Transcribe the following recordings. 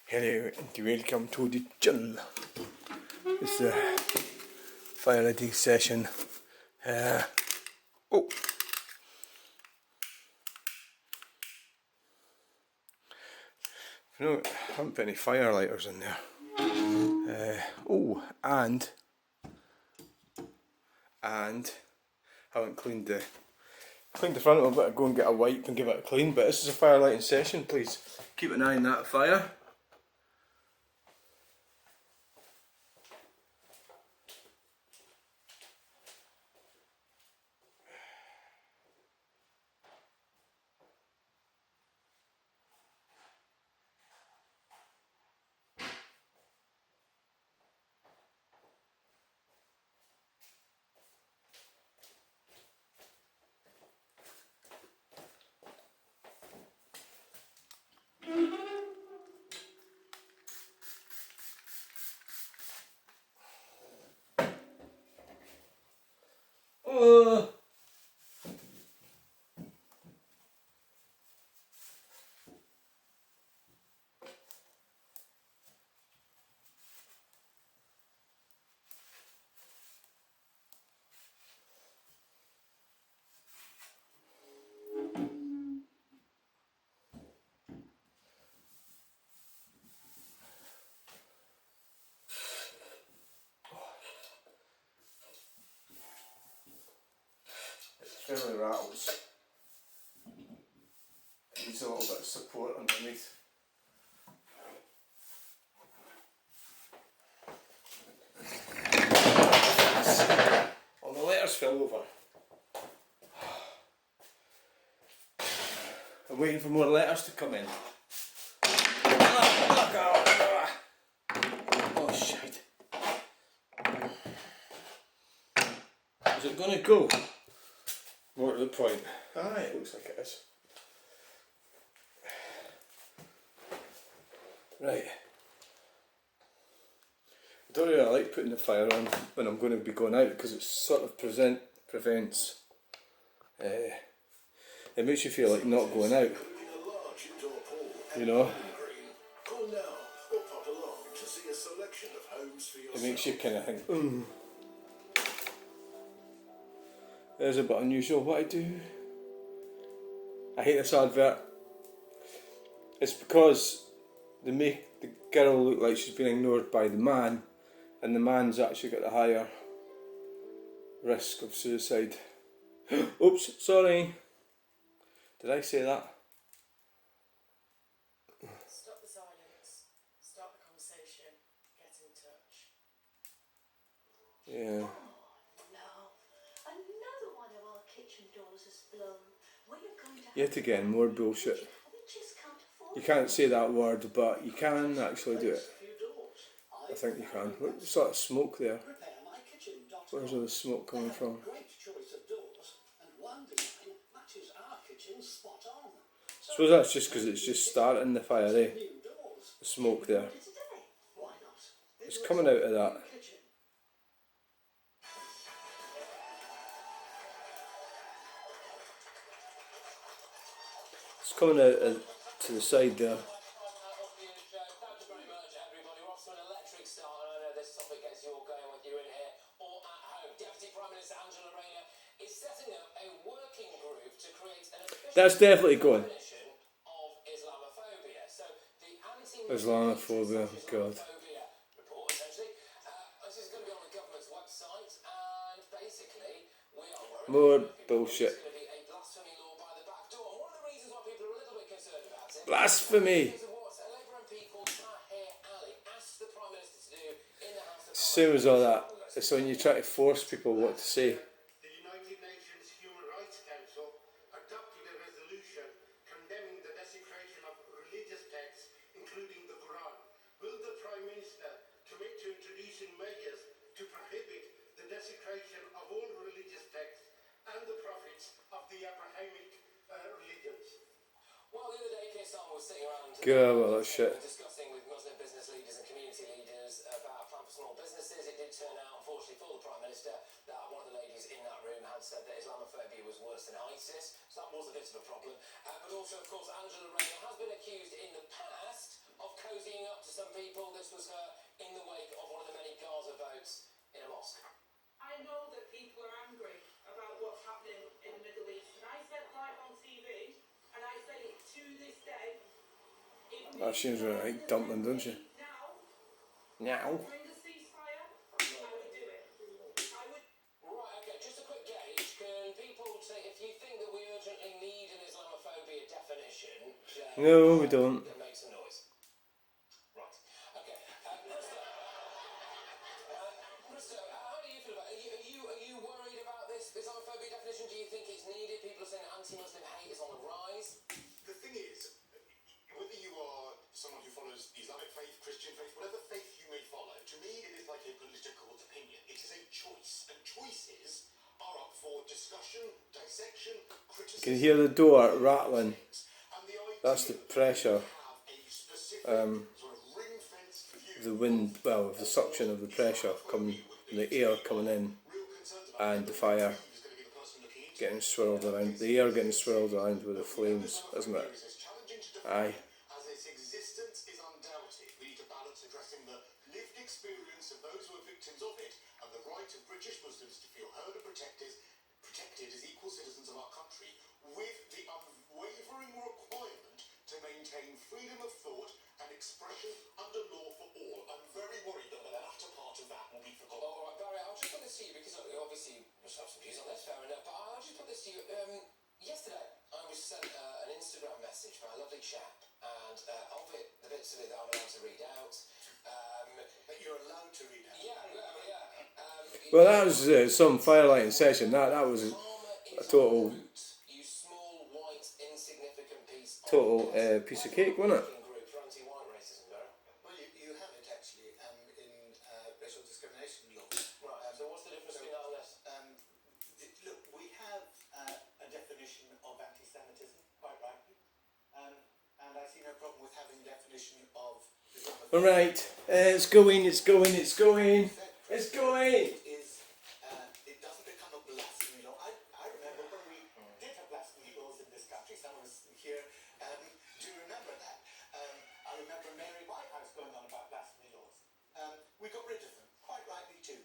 Hello and welcome to the channel. It's the fire lighting session. Oh, no, I haven't put any fire lighters in there. And haven't cleaned the front of it. I'll go and get a wipe and give it a clean. But this is a fire lighting session. Please keep an eye on that fire. It fairly rattles. It needs a little bit of support underneath. Well, the letters fell over. I'm waiting for more letters to come in. Oh shit. Is it gonna go? More to the point. Aye, it looks like it is. Right. I don't really like putting the fire on when I'm going to be going out because it sort of prevents. It makes you feel like not going out. You know? It makes you kind of think, There's a bit unusual what I do. I hate this advert. It's because they make the girl look like she's been ignored by the man, and the man's actually got a higher risk of suicide. Oops, sorry. Did I say that? Stop the silence. Start the conversation. Get in touch. Yeah. Yet again, more bullshit. You can't say that word, but you can actually do it. I think you can. What's that smoke there? Where's all the smoke coming from? I suppose that's just because it's just starting the fire, eh? The smoke there. It's coming out of that. It's coming out to the side there. That's definitely going. Islamophobia, God. More bullshit. Blasphemy! Same as all that. It's when you try to force people what to say. The United Nations Human Rights Council adopted a resolution condemning the desecration of religious texts, including the Quran. Will the Prime Minister commit to introducing measures to prohibit the desecration of all religious texts and the prophets of the Abrahamic religions? Well, the other day, Keir Starmer was sitting around discussing with Muslim business leaders and community leaders about a plan for small businesses. It did turn out, unfortunately for the Prime Minister, that one of the ladies in that room had said that Islamophobia was worse than ISIS, so that was a bit of a problem. But also, of course, Angela Rayner has been accused in the past of cozying up That seems like dumpling, don't you? Now. Right, okay, just a quick gauge. Can people say, if you think that we urgently need an Islamophobia definition, No, we don't. then make some noise. Right, okay. Krista, how do you feel about it? Are you worried about this Islamophobia definition? Do you think it's needed? People are saying that anti-Muslim hate is on the rise. The thing is, whether you are someone who follows the Islamic faith, Christian faith, whatever faith you may follow, to me it is like a political opinion. It is a choice, and choices are up for discussion, dissection, criticism. You can hear the door rattling. And the idea That's the pressure. have a specific sort of ring-fenced view The wind, well, the suction of the pressure coming, the air coming in, real concerns about and the fire who's going to be the person looking into getting swirled around, the air getting swirled around with the flames, isn't it? it. It's challenging to define Aye. as its existence is undoubted. We need to balance addressing the lived experience of those who are victims of it and the right of British Muslims to feel heard and protected as equal citizens of our country, with the unwavering requirement to maintain freedom of thought and expression under law for all. I'm very worried that the latter part of that will be forgotten. All right, Barry, I'll just put this to you because obviously you must have some views on this, fair enough. But I'll just put this to you. Yesterday, I was sent an Instagram message by a lovely chap, and of it, the bits of it that I'm allowed to read out. That you're allowed to read out. Yeah. Well, that was some firelighting session. That was a total You small, white, insignificant piece piece of cake, wasn't it? group for anti-white racism, Barry. Well, you have it actually in racial discrimination law. Right. So what's the difference between that and this? Look, we have a definition of anti-Semitism, quite rightly, and I see no problem with having a definition of Islamophobia. All right, it's going. It doesn't become a blasphemy law. I remember when we did have blasphemy laws in this country. Some of us here do remember that. I remember Mary Whitehouse going on about blasphemy laws. We got rid of them, quite rightly too,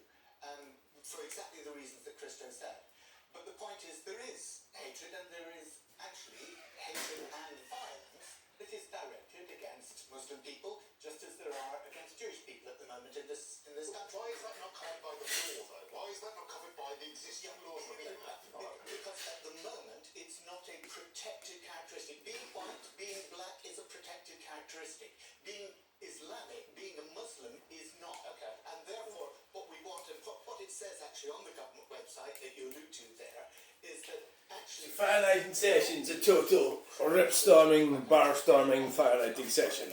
for exactly the reasons that Christo said. But the point is, there is hatred, and there is actually hatred and violence that is directed against Muslim people, just as there are against Jewish people at the moment in this country. Why is that not covered by the law, though? Why is that not covered by the existing laws that we have? Because at the moment, it's not a protected characteristic. Being white, being black is a protected characteristic. Being Islamic, being a Muslim is not. Okay. And therefore, what we want, and what it says actually on the government website that you allude to there, is that actually... Firelighting session's a total rip-storming, bar-storming firelighting session.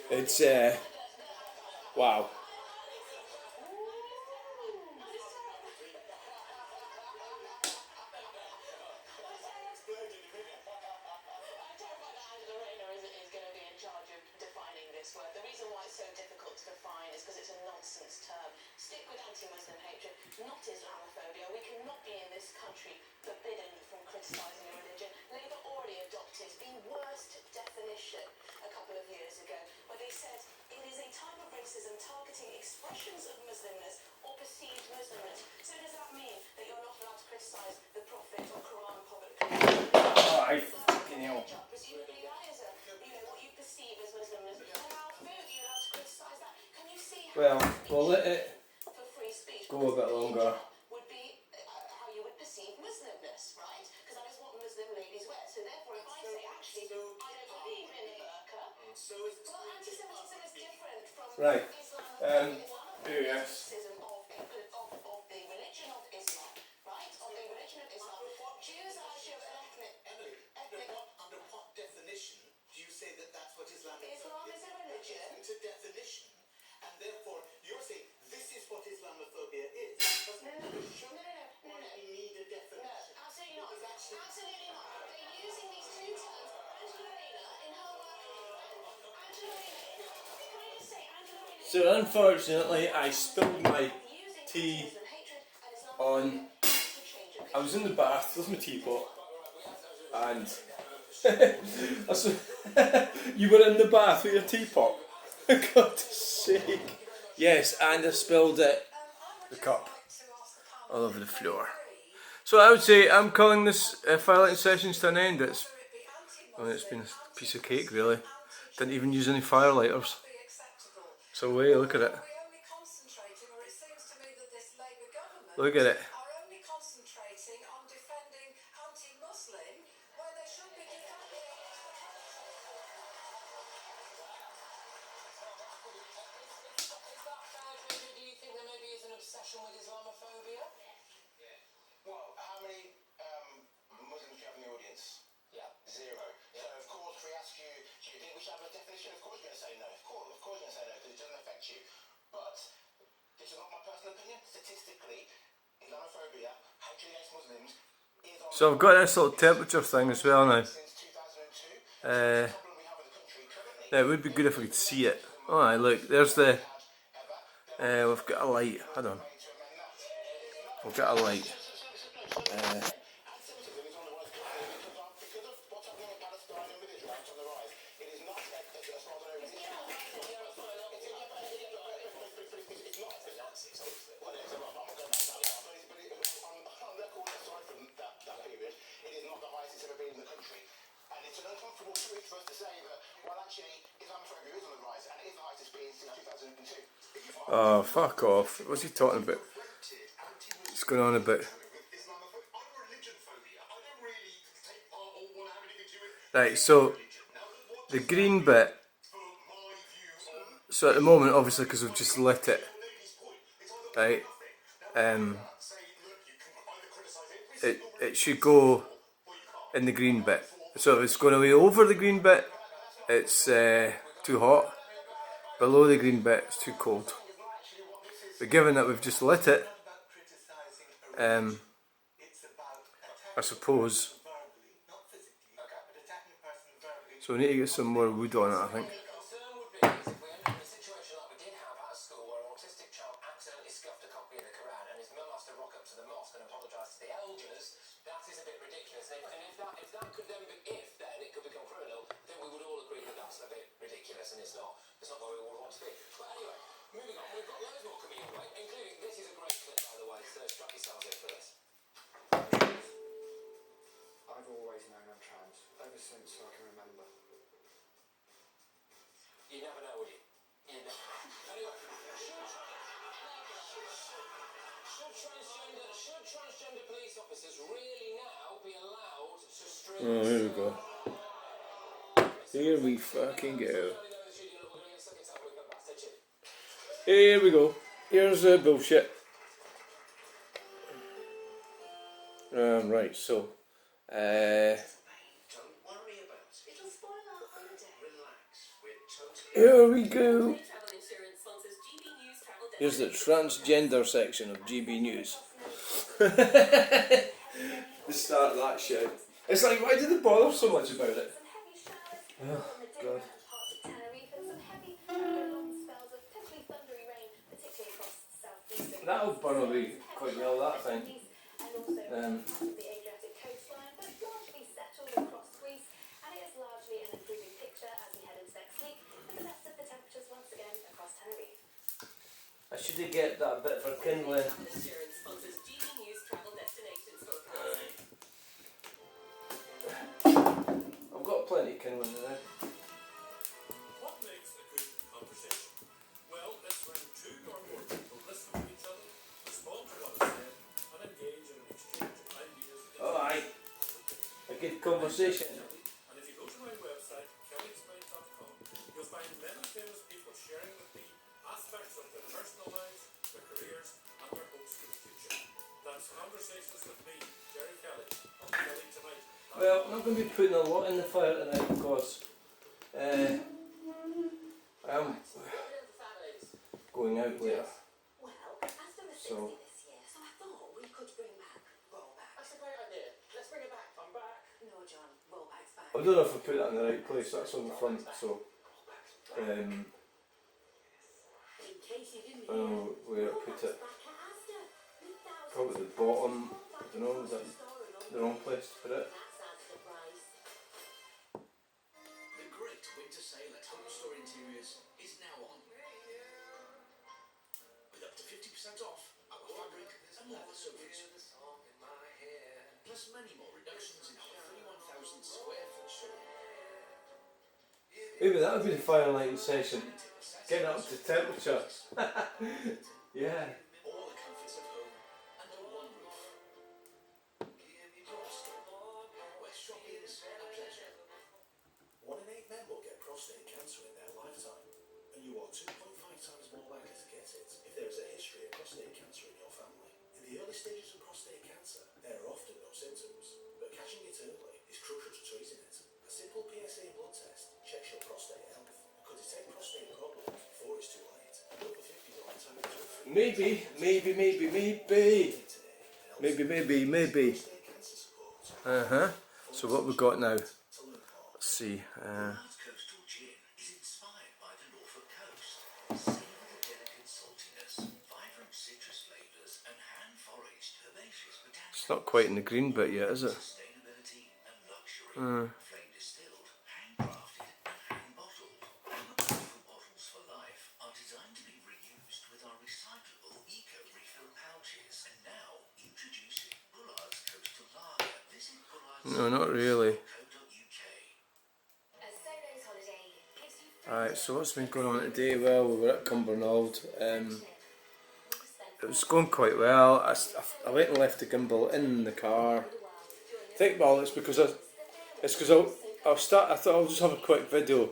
It's, wow. The reason why it's so difficult to define is because it's a nonsense term. Stick with anti-Muslim hatred, not Islamophobia. We cannot be in this country forbidden from criticising a religion. Labour already adopted the worst definition a couple of years ago, where they said it is a type of racism targeting expressions of Muslimness or perceived Muslimness. So does that mean that you're not allowed to criticise the Prophet or Quran publicly? Oh, I fucking hell. Presumably that is what you perceive as Muslimness. How food you're allowed to criticise that? Can you see how Well, we'll let it for free speech go a bit longer. would be how you would perceive Muslimness, right? Because that is what Muslim ladies wear. So therefore, if I say actually I don't believe in the burqa, well, anti-Semitism is different from Right. Islam. Yes. Criticism of the religion of Islam, right? Of the religion of Islam. Jews are ethnic. Emily, under what definition do you say that that's what Islam is? Islam is a religion. It's a definition. And therefore, you're saying this is what Islamophobia is. No. We need a definition. No, absolutely not. Absolutely not. They're using these two terms. Angela Rayner, in her work, Angela Rayner, can I just say, Angela Rayner... So unfortunately, I spilled my tea on... I was in the bath with my teapot, and you were in the bath with your teapot. For God's sake! Yes, and I spilled the cup all over the floor. So I would say I'm calling this firelighting sessions to an end. It's I mean, it's been a piece of cake really. Didn't even use any firelighters. So way, look at it. Look at it. Obsession with Islamophobia? Well, how many Muslims do you have in the audience? Yeah. 0. Yeah. So of course we ask you, do you think we should have a definition? Of course you're going to say no. Of course you're going to say no because it doesn't affect you. But this is not my personal opinion. Statistically, Islamophobia, hatred against Muslims, is on. So I've got this little temperature thing as well now. Since 2002. Now it would be good if we could see it. Alright, look, there's the. We've got a light. Hold on. We've got a light. Oh, fuck off. What's he talking about? He's going on about. Right, so the green bit. So at the moment, obviously, because we've just lit it, right? It should go in the green bit. So if it's going away over the green bit, it's too hot. Below the green bit, it's too cold. But given that we've just lit it, I suppose. So we need to get some more wood on it, I think. Moving on, we've got loads more coming your way, including this is a great clip, by the way, so strap yourselves in for this. I've always known I'm trans, ever since I can remember. You never know, would you? You never. Anyway, should transgender police officers really now be allowed to string... Oh, here we go. Here we fucking go. Here we go. Here's the bullshit. Right, so Don't worry about it. It'll spoil our holiday. Relax. We're totally... here we go. Travel insurance sponsors GB News Travel Here's the transgender section of GB News. The start of that shit. It's like, why did they bother so much about it? Oh, God. That'll burn away quite well, that thing. The Adriatic coastline, but largely settled across Greece, and it is largely an improving picture as we head into next week, with the best of the temperatures once again across Tenerife. I should get that bit for kindling. Travel insurance sponsors GB News Travel Destinations forecast. I've got plenty of kindling in there. What makes a good conversation? Well, it's when two or more people listen to each other, respond to what is said, and engage in an exchange of ideas. Oh, aye. A good conversation. And if you go to my website, kellyexplains.com, you'll find many famous people sharing with me aspects of their personal lives, their careers, and their hopes for the future. That's Conversations with me, Jerry Kelly, on Kelly Tonight. Well, I'm not going to be putting a lot in the fire tonight because I'm going out later. Well, Aston was 60 So- this year, so I thought we could bring back Rollback. That's a great idea. Let's bring it back. I'm back. No, John, Rollback's back. I don't know if I put that in the right place, that's on the front, so In case you didn't I don't know where I put it. back at Aston. Probably the bottom, I don't know, is that the wrong place to put it? That sounds surprise. The Great Winter Sale at Home Store Interiors is now on. With up to 50% off our fabric and leather sofas. Plus many more reductions in our 31,000 square foot store. Maybe that would be the fire lighting session. Getting up to temperature. Yeah. All the comforts of home under one roof. Where shopping's a pleasure. 1 in 8 men will get prostate cancer in their lifetime, and you are 2.5 times more likely to get it if there is a history of prostate cancer in your family. In the early stages of prostate cancer, there are often no symptoms, but catching it early is crucial to treating it. A simple PSA blood test checks your prostate health and could detect prostate problems before it's too late. And over 50 don't entitled to a free Maybe. prostate cancer support. So what we got now? To learn more. Let's see. Bullard's Coastal Gin is inspired by the Norfolk coast. Savor the delicate saltiness, vibrant citrus flavours, and hand-foraged herbaceous botanicals. It's not quite in the green bit yet, is it? Sustainability and luxury. Flame distilled, handcrafted, and hand bottled. Wonderful bottles for life are designed to be reused with our recyclable eco-refill pouches. And now, introducing Bullard's Coastal Lager. Visit Bullard's No, not really. co.uk. Alright, so what's been going on today? Well, we were at Cumbernauld. It was going quite well. I went and left the gimbal in the car. I think, well, it's because I thought I'll just have a quick video,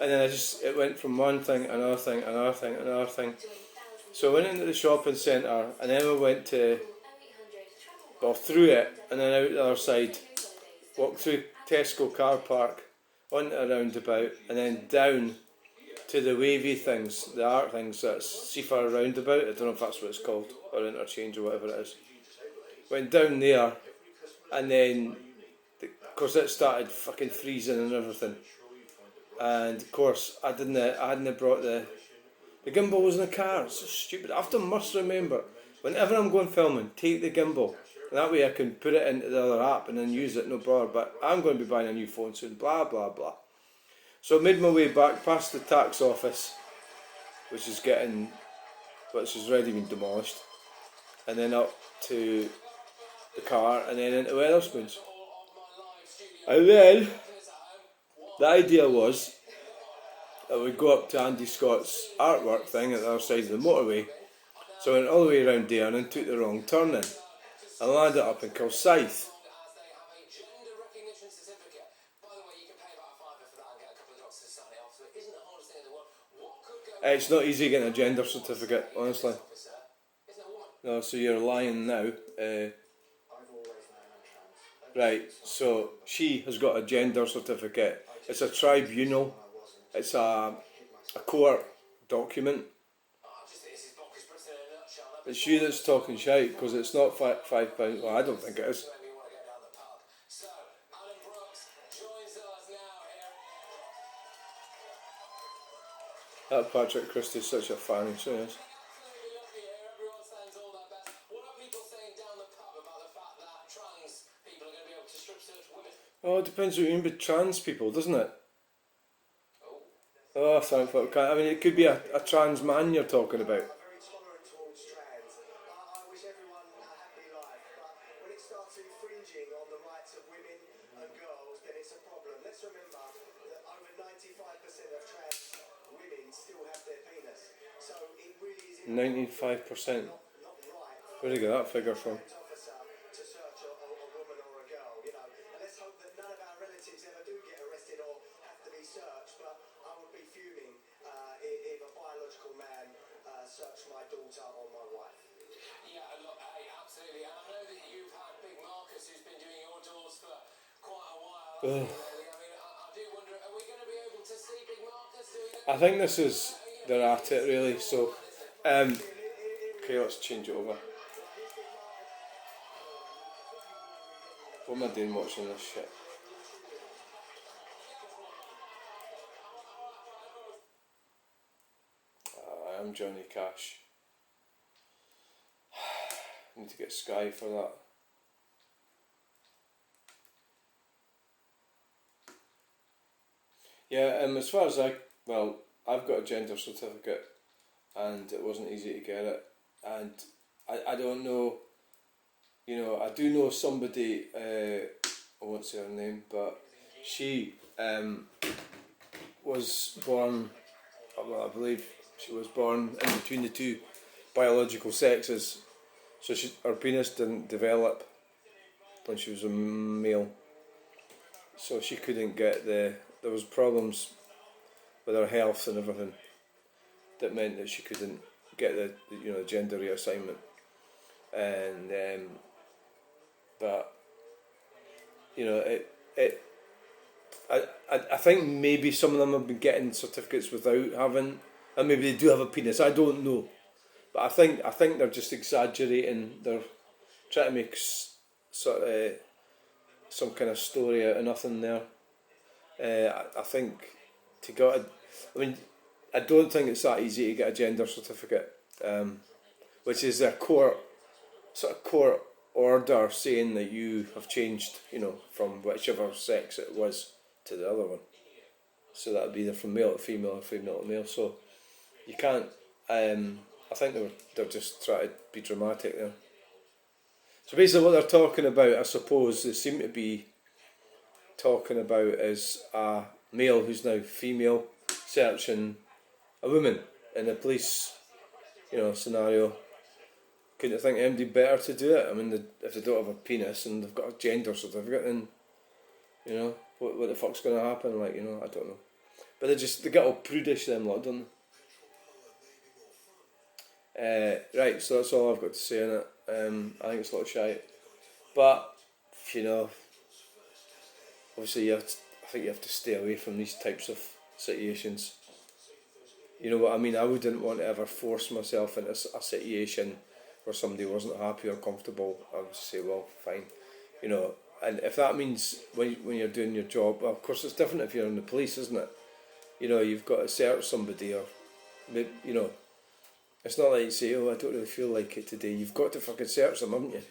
and then it went from one thing, another thing, another thing, another thing. So I went into the shopping centre, and then we went through it, and then out the other side, walked through Tesco car park, onto a roundabout, and then down to the wavy things, the art things, that's Seafarer Roundabout, I don't know if that's what it's called, or interchange or whatever it is. Went down there, and then, of course it started fucking freezing and everything. And of course I hadn't brought the gimbal was in the car. It's so stupid. I must remember, whenever I'm going filming, take the gimbal. And that way I can put it into the other app and then use it, no bother. But I'm going to be buying a new phone soon, blah blah blah. So I made my way back past the tax office, which is already been demolished, and then up to the car, and then into Wetherspoons. And then the idea was that we'd go up to Andy Scott's artwork thing at the other side of the motorway. So I went all the way around there and then took the wrong turn in. I landed up in Kilsyth. It's not easy getting a gender certificate, honestly. No, so you're lying now. Right, so she has got a gender certificate. It's a tribunal. It's a court document. It's you that's talking shite, because it's not £5. Well, I don't think it is. That Patrick Christie's such a fan, he so is. Oh, it depends what you mean by trans people, doesn't it? Oh, thank fuck. I mean, it could be a trans man you're talking about. Very tolerant towards trans. I wish everyone a happy life, but when it starts infringing on the rights of women and girls, then it's a problem. Let's remember that over 95% of trans women still have their penis. So it really is 95%. not right Where did you get that figure from? officer to search a woman or a girl, you know. And let's hope that none of our relatives ever do get arrested or have to be searched, but I would be fuming if a biological man searched my daughter or my wife. Yeah, look, hey, absolutely. And I know that you've had Big Marcus, who's been doing your doors for quite a while. I mean, I do wonder, are we going to be able to see Big Marcus doing it? I think this is, they're at it really, so, okay, let's change it over. What am I doing watching this shit? I am Johnny Cash. I need to get Sky for that. Yeah, as far as I've got a gender certificate, and it wasn't easy to get it, and I don't know, you know, I do know somebody, I won't say her name, but she was born, well, I believe she was born in between the two biological sexes, so her penis didn't develop when she was a male, so she couldn't get there was problems with her health and everything that meant that she couldn't get the gender reassignment, and but I think maybe some of them have been getting certificates without having, and maybe they do have a penis. I don't know, but I think they're just exaggerating. They're trying to make sort of some kind of story out of nothing there. I think to get, I don't think it's that easy to get a gender certificate, which is a court order saying that you have changed, from whichever sex it was to the other one. So that would be either from male to female or female to male. So you can't. I think they're just trying to be dramatic there. So basically, what they're talking about, I suppose, they seem to be talking about is a male who's now female searching a woman in a police, scenario. Couldn't you think anybody better to do it? I mean, if they don't have a penis and they've got a gender certificate, then what the fuck's going to happen? Like, I don't know. But they get all prudish, them lot, don't they? Right, so that's all I've got to say on it. I think it's a lot of shite. But obviously I think you have to stay away from these types of situations. You know what I mean? I wouldn't want to ever force myself into a situation where somebody wasn't happy or comfortable. I would say, well, fine, and if that means when you're doing your job, well, of course it's different if you're in the police, isn't it? You've got to search somebody, or it's not like you say, oh, I don't really feel like it today. You've got to fucking search them, haven't you?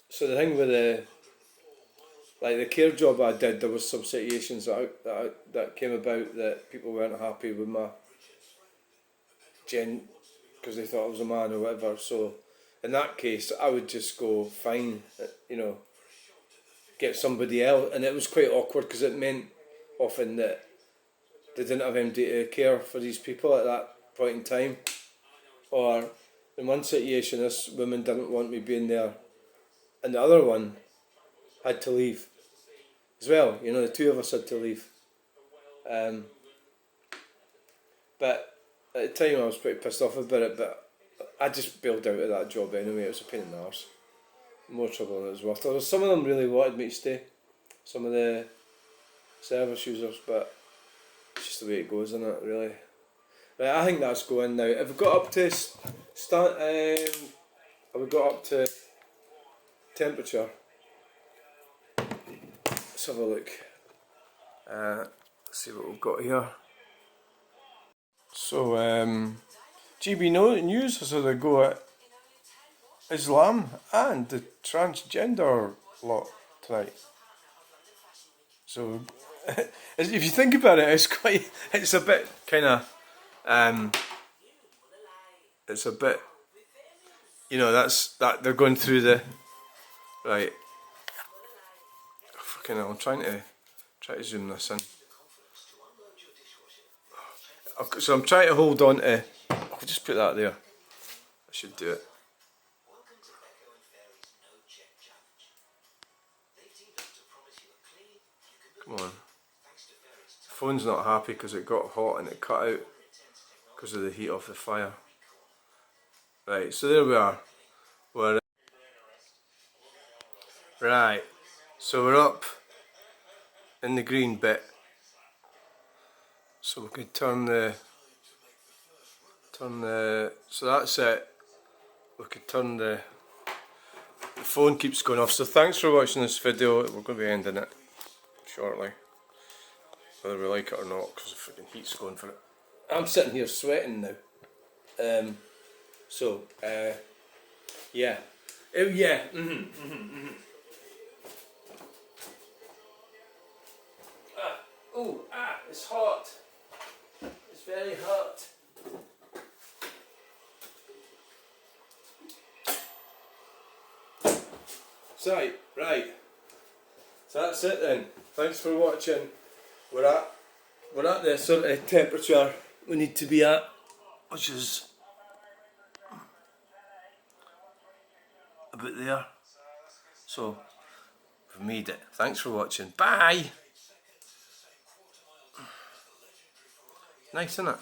So the thing with the care job I did, there was some situations that came about that people weren't happy with my because they thought I was a man or whatever. So in that case, I would just go, fine, get somebody else. And it was quite awkward because it meant often that they didn't have anybody to care for these people at that point in time. Or in one situation, this woman didn't want me being there, and the other one had to leave as well. The two of us had to leave. But at the time I was pretty pissed off about it, but I just bailed out of that job anyway. It was a pain in the arse. More trouble than it was worth. Some of them really wanted me to stay, some of the service users, but it's just the way it goes, isn't it, really? Right, I think that's going now. Have we got up to have we got up to temperature? Let's have a look. Let's see what we've got here. So, GB News has had a go at Islam and the transgender lot tonight. So, if you think about it, it's a bit kind of, it's a bit, that they're going through the, right, fucking hell, I'm trying to zoom this in. So I'm trying to hold on to, I'll just put that there, I should do it. Come on. Phone's not happy because it got hot and it cut out because of the heat of the fire. Right, so there we are. Right, so we're up in the green bit. So we could turn the, so that's it. We could turn the phone keeps going off. So thanks for watching this video. We're going to be ending it shortly, whether we like it or not, because the freaking heat's going for it. I'm sitting here sweating now. Yeah. Yeah. It's hot. It's very hot. So, right. So that's it then. Thanks for watching. we're at the sort of temperature we need to be at, which is about there. So we've made it. Thanks for watching. Bye. Nice, isn't it?